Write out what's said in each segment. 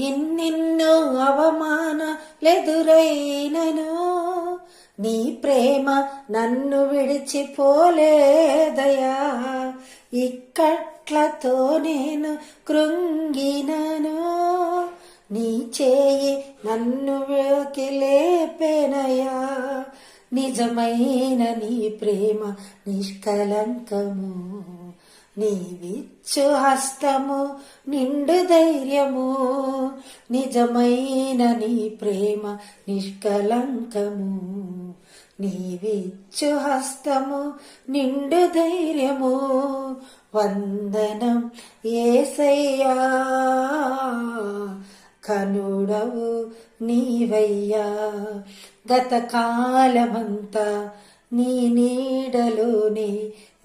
ఎన్నెన్నో అవమానాలెదురైనను నీ ప్రేమ నన్ను విడిచిపోలేదయా. ఇక్కట్లతో నేను కృంగినను నీ చేయి నన్ను లేపెనయా. నిజమైన నీ ప్రేమ నిష్కలంకము, నీవిచ్చు హస్తము నిండు ధైర్యము. నిజమైన నీ ప్రేమ నిష్కలంకము, నీవిచ్చు హస్తము నిండు ధైర్యము. వందనం యేసయ్యా, కనుడవు నీవయ్యా. గతకాలమంతా నీ నీడలోనే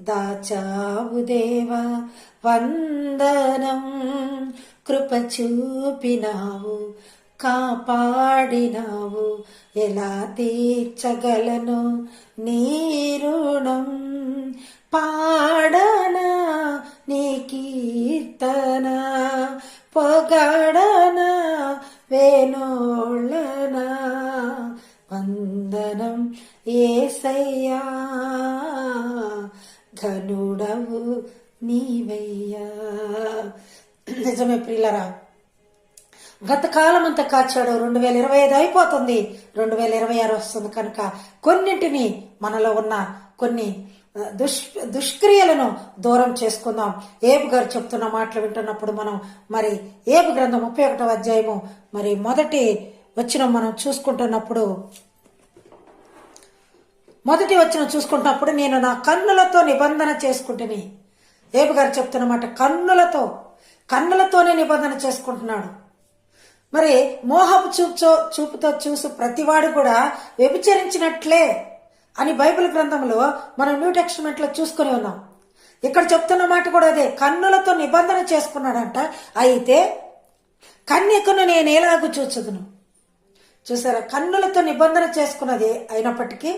దాచావు దేవా. వందనం, కృప చూపినావు, కాపాడినావు. ఎలా తీర్చగలను నీ రుణం? పాడనా నీ కీర్తన, పొగడనా వేణోళ్ళనా. వందనం యేసయ్యా, ఘనుడవు నీవయ్యా. నిజమే ప్రియులరా, గతకాలం అంతా కాచాడు. 2025 అయిపోతుంది, 2026 వస్తుంది. కనుక కొన్నింటిని, మనలో ఉన్న కొన్ని దుష్క్రియలను దూరం చేసుకుందాం. ఏబు గారు చెప్తున్న మాటలు వింటున్నప్పుడు మనం మరి ఏబు గ్రంథం 31వ అధ్యాయము మరి మొదటి వచనం మనం చూసుకుంటున్నప్పుడు, నేను నా కన్నులతో నిబంధన చేసుకుంటుని. ఏబు గారు చెప్తున్నమాట, కన్నులతోనే నిబంధన చేసుకుంటున్నాడు. మరి మోహపు చూపుతో చూసి ప్రతివాడు కూడా వ్యభిచరించినట్లే అని బైబిల్ గ్రంథంలో మనం న్యూ టెస్టమెంట్ లో చూసుకుని ఉన్నాం. ఇక్కడ చెప్తున్న మాట కూడా అదే, కన్నులతో నిబంధన చేసుకున్నాడంట. అయితే కన్యకను నేను ఎలాగూ చూచుదును. చూసారా, కన్నులతో నిబంధన చేసుకున్నది అయినప్పటికీ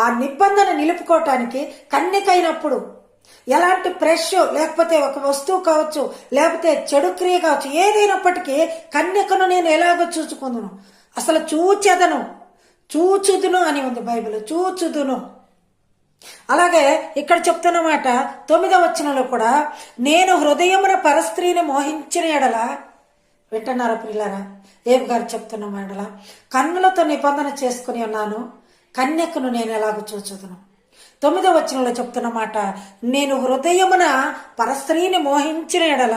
ఆ నిబంధన నిలుపుకోవటానికి కన్యకైనప్పుడు ఎలాంటి ప్రెష్ లేకపోతే ఒక వస్తువు కావచ్చు, లేకపోతే చెడు క్రియ కావచ్చు, ఏదైనప్పటికీ కన్యకను నేను ఎలాగో చూచుకుందును, అసలు చూచుదును అని ఉంది బైబిల్, చూచుదును. అలాగే ఇక్కడ చెప్తున్నమాట 9వ వచనంలో కూడా, నేను హృదయమున పరస్త్రీని మోహించిన ఎడల, వింటున్నారా ప్రియులారా, ఏబు గారు చెప్తున్న మాటల, కన్నులతో నిబంధన చేసుకుని ఉన్నాను, కన్యకను నేను ఎలాగో చూచుదును. 9వ వచనంలో చెప్తున్న మాట, నేను హృదయమున పరస్త్రీని మోహించిన ఎడల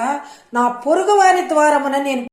నా పొరుగు వారి ద్వారమున నేను